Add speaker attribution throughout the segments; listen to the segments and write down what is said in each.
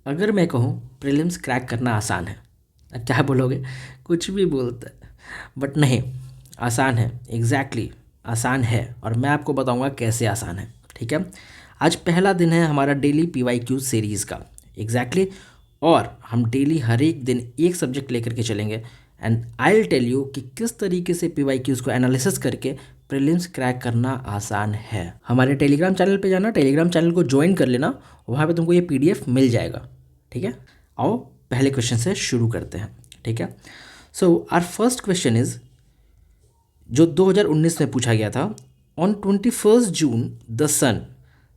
Speaker 1: अगर मैं कहूँ प्रीलिम्स क्रैक करना आसान है, अब क्या बोलोगे? कुछ भी बोलते हैं, बट नहीं, आसान है। एग्जैक्टली आसान है, और मैं आपको बताऊंगा कैसे आसान है। ठीक है, आज पहला दिन है हमारा डेली PYQ सीरीज़ का। एग्जैक्टली और हम डेली हर एक दिन एक सब्जेक्ट लेकर के चलेंगे, and I will tell you कि किस तरीके से PYQs को एनालिसिस करके प्रीलिम्स क्रैक करना आसान है। हमारे टेलीग्राम चैनल पे जाना, टेलीग्राम चैनल को ज्वाइन कर लेना, वहाँ पे तुमको ये PDF मिल जाएगा। ठीक है, आओ पहले क्वेश्चन से शुरू करते हैं। ठीक है, so our first question is, जो 2019 में पूछा गया था, on 21 June the sun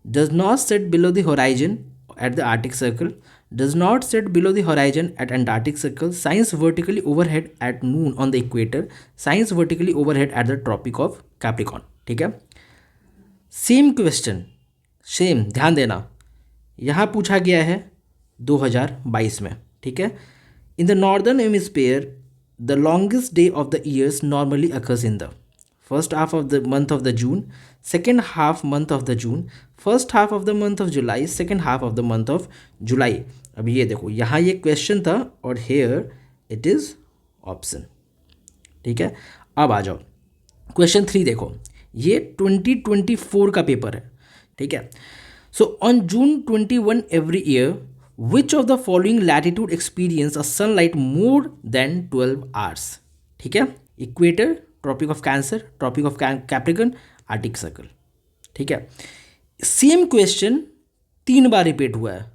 Speaker 1: does not set below the horizon at the Arctic circle, does not set below the horizon at Antarctic circle, shines vertically overhead at noon on the equator, shines vertically overhead at the tropic of Capricorn. ठीक है, same question, same, ध्यान देना, यहाँ पूछा गया है 2022 में। ठीक है, in the northern hemisphere the longest day of the years normally occurs in the first half of the month of the June, second half month of the June, first half of the month of July, second half of the month of July. अब ये देखो, यहाँ ये question था और here it is option. ठीक है, अब आ जाओ क्वेश्चन 3। देखो, ये 2024 का पेपर है। ठीक है, so on June 21 every year, which of the following latitude experience a sunlight more than 12 hours? ठीक है, equator, tropic of cancer, tropic of Capricorn, Arctic circle. ठीक है, सेम क्वेश्चन 3 बार रिपीट हुआ है,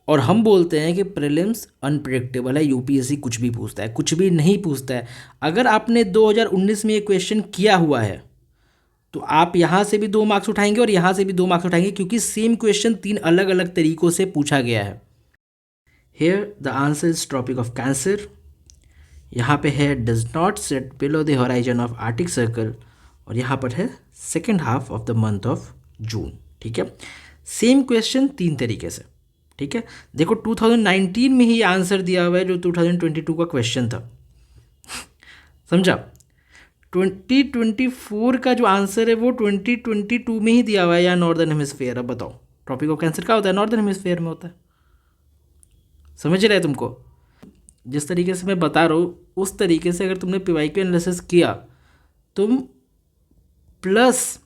Speaker 1: और हम बोलते हैं कि प्रीलिम्स अनप्रेडिक्टेबल है, UPSC कुछ भी पूछता है, कुछ भी नहीं पूछता है। अगर आपने 2019 में ये क्वेश्चन किया हुआ है तो आप यहाँ से भी 2 मार्क्स उठाएंगे और यहाँ से भी 2 मार्क्स उठाएंगे, क्योंकि सेम क्वेश्चन 3 अलग अलग तरीकों से पूछा गया है। Here the answer is tropic of cancer, यहाँ पे है does not set below the horizon of Arctic circle, और यहाँ पर है second half of the month of June. ठीक है, सेम क्वेश्चन 3 तरीके से। ठीक है, देखो 2019 में ही आंसर दिया हुआ है जो 2022 का क्वेश्चन था। समझा? 2024 का जो आंसर है वो 2022 में ही दिया हुआ है, या नॉर्दर्न हेमिस्फीयर। अब बताओ, ट्रॉपिक ऑफ कैंसर का होता है, नॉर्दर्न हेमिस्फीयर में होता है। समझ रहे तुमको? जिस तरीके से मैं बता रहा हूँ उस तरीके से अगर तुमने PYQ एनालिसिस किया, तुम प्लस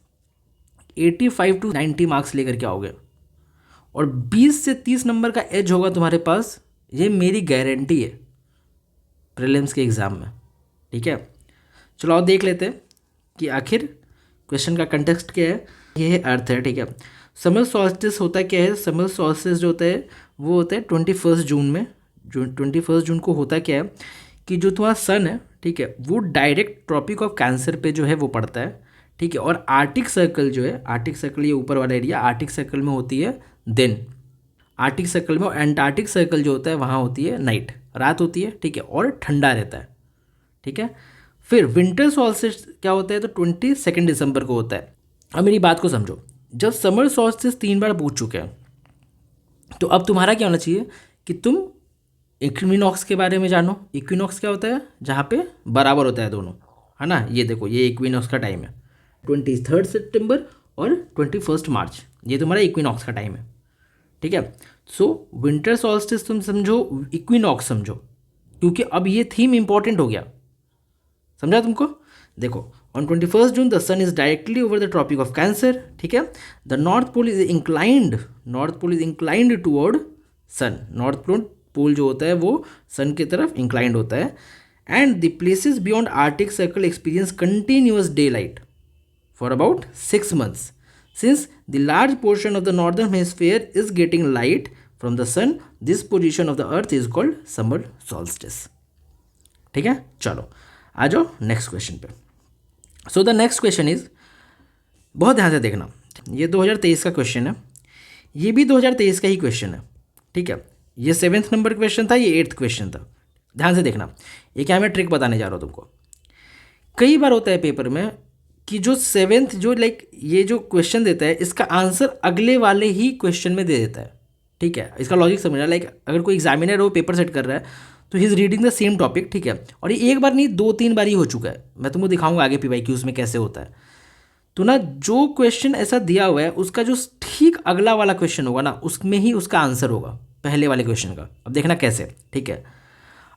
Speaker 1: 85 to 90 मार्क्स लेकर के आओगे, और 20 से 30 नंबर का एज होगा तुम्हारे पास। ये मेरी गारंटी है प्रीलिम्स के एग्ज़ाम में। ठीक है, चलो और देख लेते हैं कि आखिर क्वेश्चन का कंटेक्स्ट क्या है। ये है अर्थ है। ठीक है, समर सॉल्स्टिस होता क्या है? समर सॉल्स्टिस जो होता है वो होता है 21 जून में। 21 जून को होता क्या है कि जो तुम्हारा सन है, ठीक है, वो डायरेक्ट ट्रॉपिक ऑफ कैंसर पे जो है वो पड़ता है। ठीक है, और आर्टिक सर्कल जो है, आर्टिक सर्कल ये ऊपर वाला एरिया, आर्टिक सर्कल में होती है दिन, आर्टिक सर्कल में, और एंटार्क्टिक सर्कल जो होता है वहाँ होती है नाइट, रात होती है। ठीक है, और ठंडा रहता है। ठीक है, फिर विंटर सॉल्स्टिस क्या होता है? तो 22 दिसंबर को होता है। अब मेरी बात को समझो, जब समर सॉल्स्टिस 3 बार पूछ चुके हैं, तो अब तुम्हारा क्या होना चाहिए कि तुम इक्विनॉक्स के बारे में जानो। इक्विनॉक्स क्या होता है? जहाँ पे बराबर होता है दोनों, है ना। ये देखो, ये इक्विनॉक्स का टाइम है, 23 सितंबर और 21 मार्च, ये तुम्हारा इक्विनॉक्स का टाइम है। ठीक है, सो विंटर सॉल्स्टिस तुम समझो, इक्विनॉक्स समझो, क्योंकि अब ये थीम इंपॉर्टेंट हो गया। समझा तुमको? देखो, on 21 June the sun is directly over the tropic of cancer. ठीक है, the north pole is inclined, north pole is inclined toward sun, north pole जो होता है वो सन की तरफ इंक्लाइंड होता है। And the places beyond Arctic circle experience continuous day light for about 6 months, since the large portion of the northern hemisphere is getting light from the sun. This position of the earth is called summer solstice. ठीक है, चलो आ जाओ next question पे। So the next question is, बहुत ध्यान से देखना, ये 2023 का क्वेश्चन है, ये भी 2023 का ही क्वेश्चन है। ठीक है, ये 7th नंबर क्वेश्चन था, ये 8th क्वेश्चन था। ध्यान से देखना, ये क्या मैं ट्रिक बताने जा रहा हूँ तुमको। कई बार होता है पेपर में कि जो 7th जो ये जो क्वेश्चन देता है, इसका आंसर अगले वाले ही क्वेश्चन में दे देता है। ठीक है, इसका लॉजिक समझना। अगर कोई एग्जामिनर वो पेपर सेट कर रहा है तो he is reading the same topic. ठीक है, और ये एक बार नहीं 2-3 बार ही हो चुका है। मैं तुमको दिखाऊंगा आगे PYQs में कैसे होता है। तो ना जो क्वेश्चन ऐसा दिया हुआ है उसका जो ठीक अगला वाला क्वेश्चन होगा ना उसमें ही उसका आंसर होगा पहले वाले क्वेश्चन का। अब देखना कैसे, ठीक है।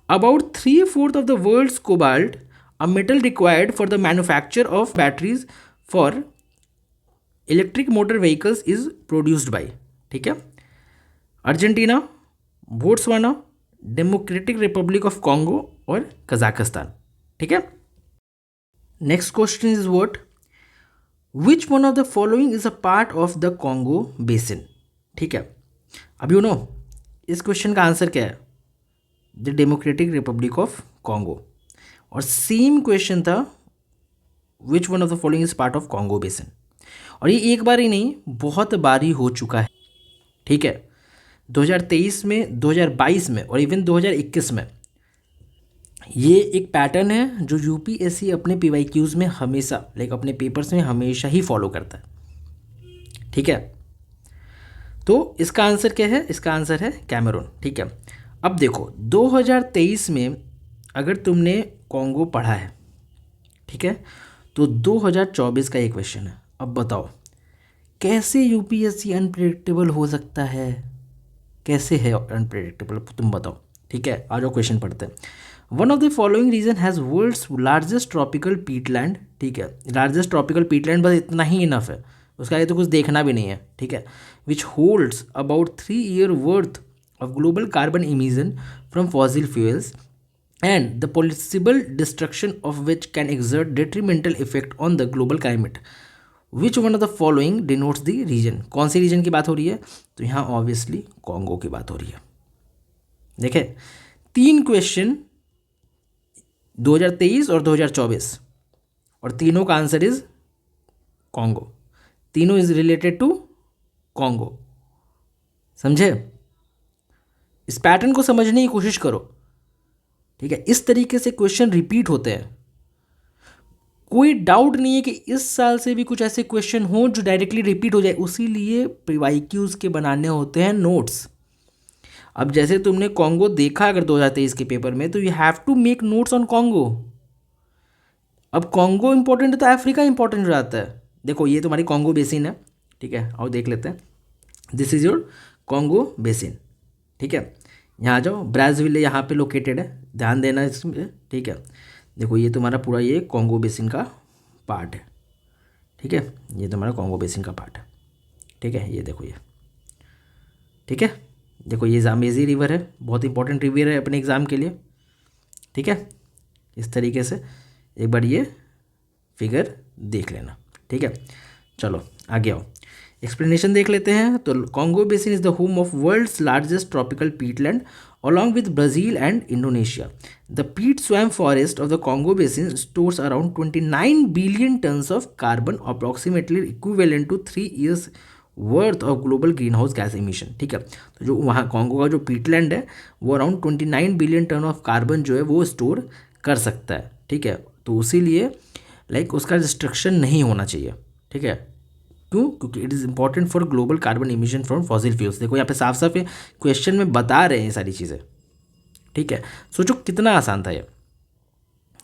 Speaker 1: About 3/4 of the world's cobalt, a metal required for the manufacture of batteries for electric motor vehicles is produced by, ठीक है, Argentina, Botswana, Democratic Republic of Congo और कजाकिस्तान, ठीक है। Next question is what, which one of the following is a part of the Congo basin, ठीक है। अब you know इस question का आंसर क्या है, the Democratic Republic of Congo. और सेम क्वेश्चन था विच one of the following is part of Congo basin, और ये एक बार ही नहीं बहुत बार ही हो चुका है, ठीक है। 2023 में, 2022 में और इवन 2021 में ये एक पैटर्न है जो यूपीएससी अपने पीवाईक्यूज़ में हमेशा लाइक अपने पेपर्स में हमेशा ही फॉलो करता है, ठीक है। तो इसका आंसर क्या है, इसका आंसर है कैमरून, ठीक है। अब देखो 2023 में अगर तुमने कॉन्गो पढ़ा है, ठीक है, तो 2024 का एक क्वेश्चन है। अब बताओ कैसे यूपीएससी अनप्रेडिक्टेबल हो सकता है, कैसे है अनप्रेडिक्टेबल, तुम बताओ, ठीक है। आ जाओ क्वेश्चन पढ़ते हैं। One of the following region has world's largest tropical peatland, ठीक है, लार्जेस्ट ट्रॉपिकल पीटलैंड, बस इतना ही इनफ है, उसका ये तो कुछ देखना भी नहीं है, ठीक है। Which holds about 3 year worth of global carbon emission from fossil fuels and the possible destruction of which can exert detrimental effect on the global climate, which one of the following denotes the region. कौन सी reason की बात हो रही है, तो यहाँ obviously Congo की बात हो रही है। देखे 3 क्वेश्चन 2023 और 2024 और तीनों का आंसर इज कॉन्गो, तीनों इज रिलेटेड टू कॉन्गो, समझे। इस पैटर्न को समझने की कोशिश करो, ठीक है। इस तरीके से क्वेश्चन रिपीट होते हैं, कोई डाउट नहीं है कि इस साल से भी कुछ ऐसे क्वेश्चन हो जो डायरेक्टली रिपीट हो जाए, उसीलिए पीवाईक्यूज के बनाने होते हैं नोट्स। अब जैसे तुमने कॉन्गो देखा अगर 2023 के पेपर में, तो you have to make notes on Congo. अब कॉन्गो इंपॉर्टेंट है तो अफ्रीका इंपॉर्टेंट हो जाता है। देखो ये तुम्हारी कॉन्गो बेसिन है, ठीक है, और देख लेते हैं। This is your Congo basin, ठीक है। यहाँ आ जाओ, ब्राज़ील यहाँ पे लोकेटेड है, ध्यान देना इसमें, ठीक है। देखो ये तुम्हारा पूरा ये कॉन्गो बेसिन का पार्ट है, ठीक है, ये तुम्हारा कॉन्गो बेसिन का पार्ट है, ठीक है। ये देखो ये, ठीक है, देखो ये जाम्बेजी रिवर है, बहुत इंपॉर्टेंट रिवर है अपने एग्ज़ाम के लिए, ठीक है। इस तरीके से एक बार ये फिगर देख लेना, ठीक है। चलो आगे आओ, एक्सप्लेनेशन देख लेते हैं। तो Congo basin is the home of world's largest tropical peatland along with Brazil and Indonesia. The peat swamp forest of the Congo Basin stores around 29 billion tons of carbon, approximately equivalent to 3 years worth of global green house gas emission, ठीक है। तो जो वहाँ Congo का जो peatland है वो around 29 billion ton of carbon जो है वो स्टोर कर सकता है, ठीक है। तो उसीलिए लाइक उसका डिस्ट्रक्शन नहीं होना चाहिए, ठीक है। क्यों, क्योंकि it is important for global carbon emission from fossil fuels. देखो यहाँ पे साफ साफ ये क्वेश्चन में बता रहे हैं ये सारी चीज़ें, ठीक है। सोचो कितना आसान था ये,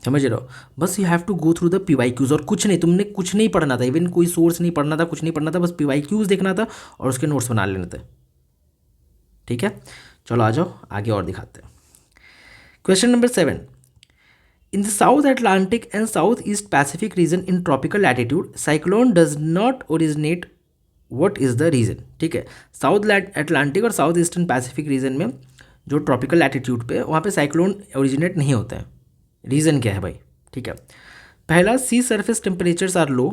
Speaker 1: समझ रहे हो। बस you have to go through the PYQs, और कुछ नहीं, तुमने कुछ नहीं पढ़ना था, इवन कोई सोर्स नहीं पढ़ना था, कुछ नहीं पढ़ना था, बस पीवाईक्यूज देखना था और उसके नोट्स बना लेने थे, ठीक है। चलो आ जाओ आगे और दिखाते हैं। Question number 7, in the South Atlantic and Southeast Pacific region in tropical latitude, cyclone does not originate. What is the reason? ठीक है, साउथ अटलांटिक और साउथ ईस्टर्न पैसिफिक रीजन में जो ट्रॉपिकल लैटिट्यूड पे वहाँ पे साइक्लोन ओरिजिनेट नहीं होते हैं। रीज़न क्या है भाई, ठीक है। पहला, sea surface temperatures are low,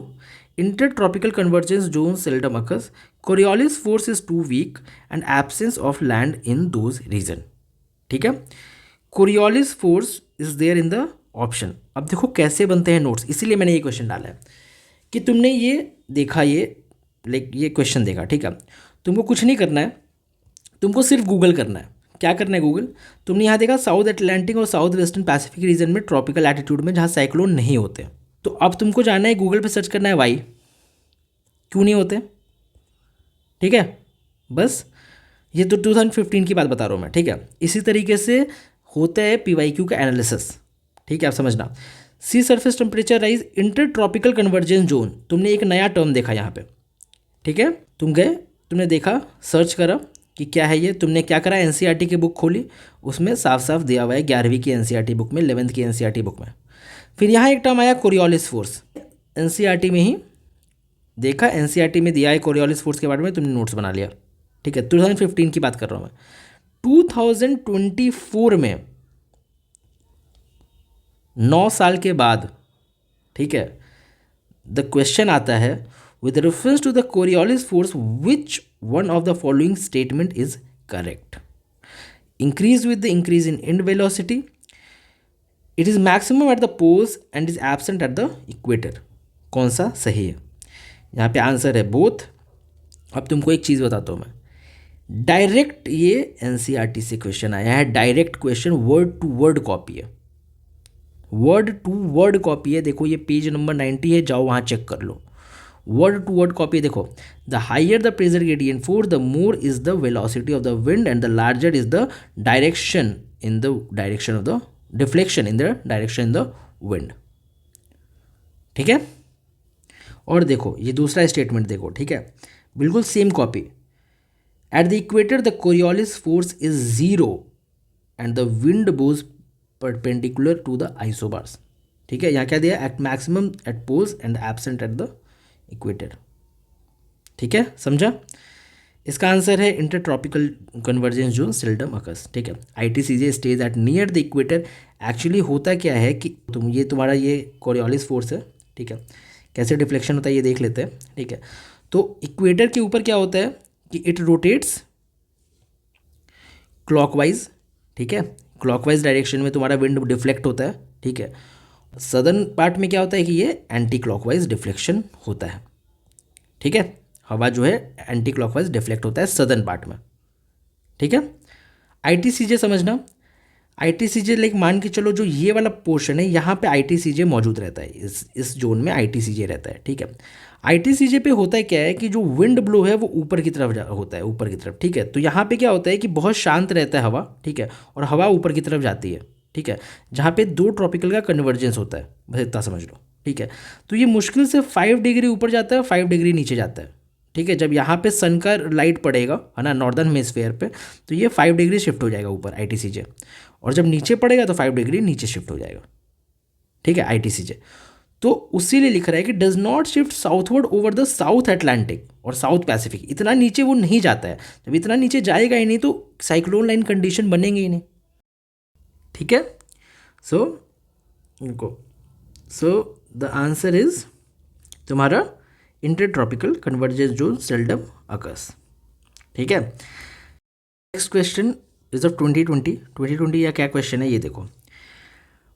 Speaker 1: inter tropical convergence zone seldom occurs, Coriolis force is too weak and absence of land in those region, ठीक है। Coriolis force is there in the option. अब देखो कैसे बनते हैं नोट्स, इसीलिए मैंने ये क्वेश्चन डाला है कि तुमने ये देखा, ये क्वेश्चन देखा, ठीक है। तुमको कुछ नहीं करना है, तुमको सिर्फ गूगल करना है। क्या करना है गूगल, तुमने यहाँ देखा साउथ अटलांटिक और साउथ वेस्टर्न पैसिफिक रीजन में ट्रॉपिकल एटीट्यूड में जहाँ साइक्लोन नहीं होते, तो अब तुमको जाना है गूगल पे सर्च करना है वाई, क्यों नहीं होते, ठीक है। बस ये तो 2015 की बात बता रहा हूँ मैं, ठीक है। इसी तरीके से होता है पीवाईक्यू का एनालिसिस, ठीक है, आप समझना। Sea surface temperature rise inter tropical convergence zone, तुमने एक नया टर्म देखा यहाँ पे, ठीक है। तुम गए, तुमने देखा, सर्च करा कि क्या है ये, तुमने क्या करा, एनसीईआरटी की बुक खोली, उसमें साफ साफ दिया हुआ है 11वीं की एनसीईआरटी बुक में, 11th की एनसीईआरटी बुक में। फिर यहाँ एक टर्म आया कोरियोलिस फोर्स, एनसीईआरटी में ही देखा, एनसीईआरटी में दिया है कोरियोलिस फोर्स के बारे में, तुमने नोट्स बना लिया, ठीक है। 2015 की बात कर रहा हूँ मैं। 2024 में 9 साल के बाद, ठीक है, द क्वेश्चन आता है with reference to the Coriolis force which one of the following statement is correct? Increase with the increase in end velocity, it is maximum at the poles and is absent at the equator. कौन सा सही है? यहाँ पे answer है both. अब तुमको एक चीज़ बताता हूँ मैं, डायरेक्ट ये एनसीईआरटी से क्वेश्चन आया है, direct question, word to word copy है, वर्ड टू वर्ड कॉपी है। देखो ये पेज नंबर 90 है, जाओ वहाँ चेक कर लो, वर्ड टू वर्ड कॉपी। देखो, the higher the pressure gradient force the more is the velocity of the wind and the larger is the direction in the direction of the deflection in the direction in the wind, ठीक है। और देखो ये दूसरा statement देखो, ठीक है, बिल्कुल same copy. At the equator the Coriolis force is 0 and the wind blows perpendicular to the isobars, ठीक है। यहाँ क्या दिया, at maximum at poles and absent at the equator, ठीक है, समझा। इसका आंसर है inter tropical convergence zone seldom occurs, ठीक है। ITCZ stays at near the equator. Actually होता क्या है कि तुम्हारा ये कोरियोलिस फोर्स है, ठीक है, कैसे डिफ्लेक्शन होता है ये देख लेते हैं, ठीक है। तो इक्वेटर के ऊपर क्या होता है कि इट रोटेट्स क्लॉकवाइज, ठीक है, क्लॉकवाइज डायरेक्शन में तुम्हारा विंड डिफ्लेक्ट होता है, ठीक है। सदर्न पार्ट में क्या होता है कि ये एंटी क्लॉकवाइज डिफ्लेक्शन होता है, ठीक है। हवा जो है एंटी क्लॉकवाइज डिफ्लेक्ट होता है सदर्न पार्ट में, ठीक है। आईटीसीजे समझना, आईटीसीजे लाइक मान के चलो जो ये वाला पोर्शन है यहाँ पे आईटीसीजे मौजूद रहता है, इस जोन में आईटीसीजे रहता है, ठीक है। आईटीसीजे पे होता है क्या है कि जो विंड ब्लो है वो ऊपर की तरफ होता है, ऊपर की तरफ, ठीक है। तो यहाँ पे क्या होता है कि बहुत शांत रहता है हवा, ठीक है, और हवा ऊपर की तरफ जाती है, ठीक है, जहाँ पे 2 ट्रॉपिकल का कन्वर्जेंस होता है, बस इतना समझ लो, ठीक है। तो ये मुश्किल से 5 डिग्री ऊपर जाता है, 5 डिग्री नीचे जाता है, ठीक है। जब यहाँ पे सन का लाइट पड़ेगा, है ना, नॉर्दर्न हेमिस्फीयर पे, तो ये 5 डिग्री शिफ्ट हो जाएगा ऊपर आईटीसीजे, और जब नीचे पड़ेगा तो 5 डिग्री नीचे शिफ्ट हो जाएगा, ठीक है, आईटीसीजे। तो उसी लिए लिख रहा है कि does not shift southward over the south Atlantic और साउथ पैसिफिक। इतना नीचे वो नहीं जाता है, जब इतना नीचे जाएगा ही नहीं तो साइक्लोन लाइन कंडीशन बनेंगे ही नहीं, ठीक है। सो द आंसर इज तुम्हारा inter tropical convergence zone seldom occurs, ठीक है। नेक्स्ट क्वेश्चन इज ऑफ 2020 या क्या क्वेश्चन है ये देखो।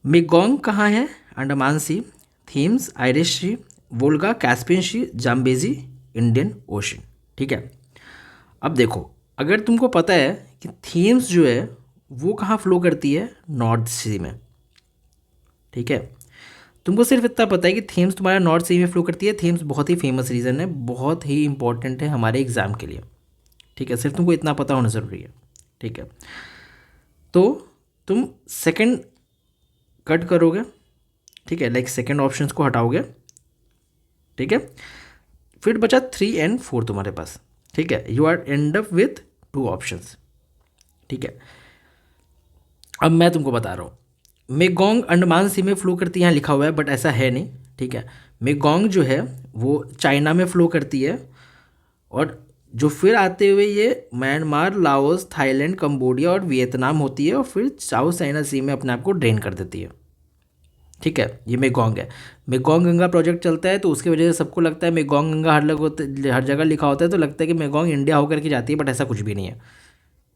Speaker 1: मेगोंग कहाँ है? अंडमान सी, थेम्स, आयरिश सी, Volga, Caspian Sea, Zambezi, Indian ocean, ठीक है। अब देखो, अगर तुमको पता है कि थेम्स जो है वो कहाँ फ्लो करती है, नॉर्थ सी में, ठीक है। तुमको सिर्फ इतना पता है कि थेम्स तुम्हारा नॉर्थ सी में फ्लो करती है। थेम्स बहुत ही फेमस रीज़न है, बहुत ही इंपॉर्टेंट है हमारे एग्ज़ाम के लिए, ठीक है। सिर्फ तुमको इतना पता होना ज़रूरी है, ठीक है। तो तुम सेकंड कट करोगे, ठीक है, लाइक सेकंड ऑप्शंस को हटाओगे, ठीक है। फिर बचा 3 और 4 तुम्हारे पास, ठीक है। You are end up with 2 options, ठीक है। अब मैं तुमको बता रहा हूँ, मेगोंग अंडमान सी में फ्लो करती है, यहाँ लिखा हुआ है, बट ऐसा है नहीं, ठीक है। मेगोंग जो है वो चाइना में फ्लो करती है, और जो फिर आते हुए ये म्यांमार, लाओस, थाईलैंड, कंबोडिया और वियतनाम होती है, और फिर साउथ चाइना सी में अपने आप को ड्रेन कर देती है, ठीक है। ये मेगोंग है। मेगोंग गंगा प्रोजेक्ट चलता है, तो उसकी वजह से सबको लगता है मेगोंग गंगा हर जगह लिखा होता है, तो लगता है कि मेगोंग इंडिया होकर के जाती है, बट ऐसा कुछ भी नहीं है,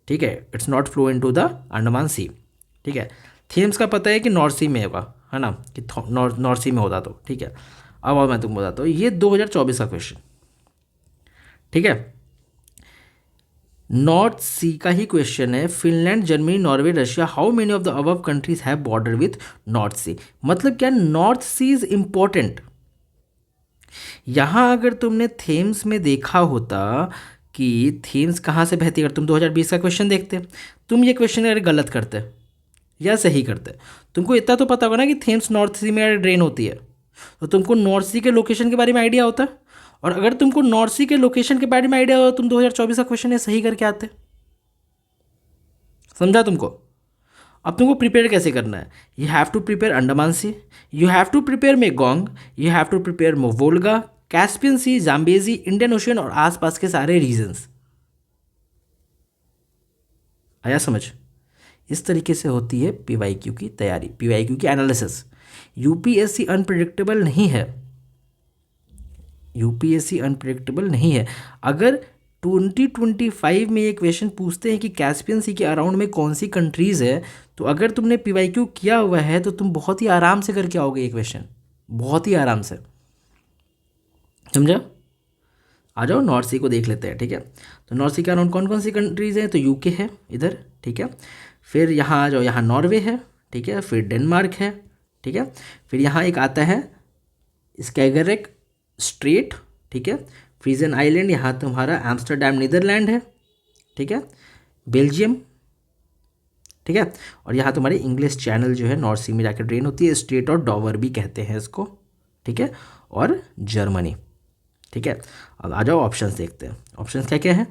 Speaker 1: ठीक है। It's not flow into the Andaman sea, ठीक है। थेम्स का पता है कि नॉर्थ सी में होगा, है ना, कि नॉर्थ सी में होता, तो ठीक है। अब मैं तुमको बताता हूँ, ये 2024 का क्वेश्चन, ठीक है। नॉर्थ सी का ही क्वेश्चन है। Finland, Germany, Norway, Russia, how many of the above countries have border with North Sea. मतलब क्या, नॉर्थ सी इज इंपॉर्टेंट। यहां अगर तुमने थेम्स में देखा होता कि थेम्स कहाँ से बहती है, अगर तुम 2020 का क्वेश्चन देखते, तुम ये क्वेश्चन अगर गलत करते, या सही करते हैं। तुमको इतना तो पता होगा ना कि थेम्स नॉर्थ सी में ड्रेन होती है, तो तुमको नॉर्थ सी के लोकेशन के बारे में आइडिया होता है। और अगर तुमको नॉर्थ सी के लोकेशन के बारे में आइडिया हो, तुम 2024 का क्वेश्चन है सही करके आते। समझा तुमको? अब तुमको प्रिपेयर कैसे करना है? You have to prepare Andaman sea, you have to prepare Mekong, you have to prepare Volga, Caspian Sea, Zambezi, Indian Ocean और आसपास के सारे रीजन्स। आया समझ? इस तरीके से होती है पीवाईक्यू की तैयारी, पीवाईक्यू की एनालिसिस। यूपीएससी अनप्रिडिक्टेबल नहीं है, यूपीएससी अनप्रिडिक्टेबल नहीं है। अगर 2025 में ये क्वेश्चन पूछते हैं कि कैस्पियन सी के अराउंड में कौन सी कंट्रीज़ है, तो अगर तुमने पीवाईक्यू किया हुआ है तो तुम बहुत ही आराम से करके आओगे ये क्वेश्चन, बहुत ही आराम से। समझा? आ जाओ नॉर्थ सी को देख लेते हैं, ठीक है। तो नॉर्थ सी के अराउंड कौन कौन सी कंट्रीज़ हैं? तो यूके है इधर, ठीक है। फिर यहाँ आ जाओ, यहाँ नॉर्वे है, ठीक है। फिर डेनमार्क है, ठीक है। फिर यहाँ एक आता है स्कैगरेक स्ट्रेट, ठीक है। फ्रीजन आइलैंड, यहाँ तुम्हारा एम्स्टर्डम नीदरलैंड है, ठीक है। बेल्जियम, ठीक है। और यहाँ तुम्हारी इंग्लिश चैनल जो है नॉर्थ सी में जाकर ड्रेन होती है, स्ट्रेट और डॉवर भी कहते हैं इसको, ठीक है। और जर्मनी, ठीक है। अब आ जाओ ऑप्शंस देखते हैं। ऑप्शंस क्या क्या है?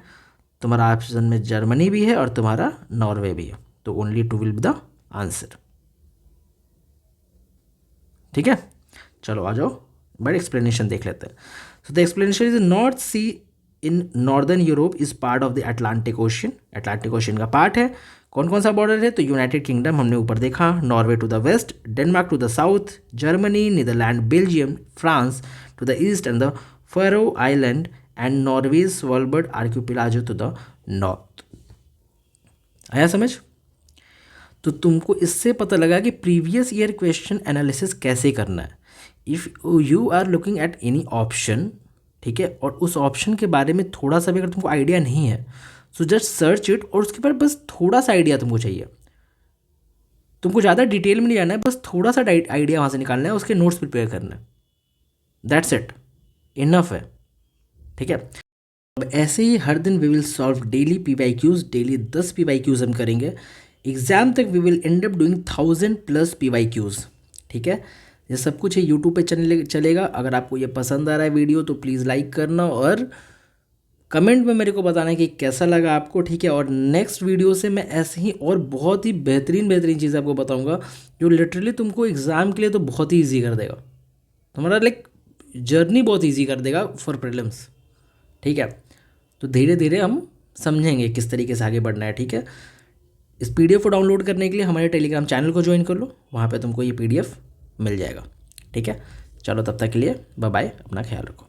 Speaker 1: तुम्हारा ऑप्शन में जर्मनी भी है और तुम्हारा नॉर्वे भी है, तो only 2 will be the answer, ठीक है। चलो आ जाओ, बट एक्सप्लेनेशन देख लेते हैं। So the explanation is north sea in northern Europe is part of the Atlantic ocean, Atlantic ocean का पार्ट है। कौन कौन सा बॉर्डर है? तो यूनाइटेड किंगडम हमने ऊपर देखा, Norway to the west, Denmark to the south, Germany, Netherlands, Belgium, France to the east and the Faroe island and Norway Svalbard archipelago to the north. आया समझ? तो तुमको इससे पता लगा कि प्रीवियस ईयर क्वेश्चन एनालिसिस कैसे करना है। If you are looking at any option, ठीक है, और उस ऑप्शन के बारे में थोड़ा सा भी अगर तुमको आइडिया नहीं है, सो जस्ट सर्च इट, और उसके बाद बस थोड़ा सा आइडिया तुमको चाहिए। तुमको ज़्यादा डिटेल में नहीं जाना है, बस थोड़ा सा आइडिया वहाँ से निकालना है, उसके नोट्स प्रिपेयर करना है, दैट्स इट, इनफ है, ठीक है। अब ऐसे ही हर दिन we will solve daily PYQs, daily 10 PYQs हम करेंगे। एग्जाम तक we will end up doing 1000+ PYQs, ठीक है। ये सब कुछ है यूट्यूब पे चलेगा। अगर आपको ये पसंद आ रहा है वीडियो तो प्लीज़ लाइक करना और कमेंट में मेरे को बताना कि कैसा लगा आपको, ठीक है। और नेक्स्ट वीडियो से मैं ऐसे ही और बहुत ही बेहतरीन चीज़ आपको बताऊंगा जो लिटरली तुमको एग्ज़ाम के लिए तो बहुत ही ईजी कर देगा, तुम्हारा लाइक जर्नी बहुत ईजी कर देगा फॉर प्रीलिम्स, ठीक है। तो धीरे धीरे हम समझेंगे किस तरीके से आगे बढ़ना है, ठीक है। इस PDF को डाउनलोड करने के लिए हमारे टेलीग्राम चैनल को ज्वाइन कर लो, वहाँ पे तुमको ये PDF मिल जाएगा, ठीक है। चलो तब तक के लिए बाय बाय, अपना ख्याल रखो।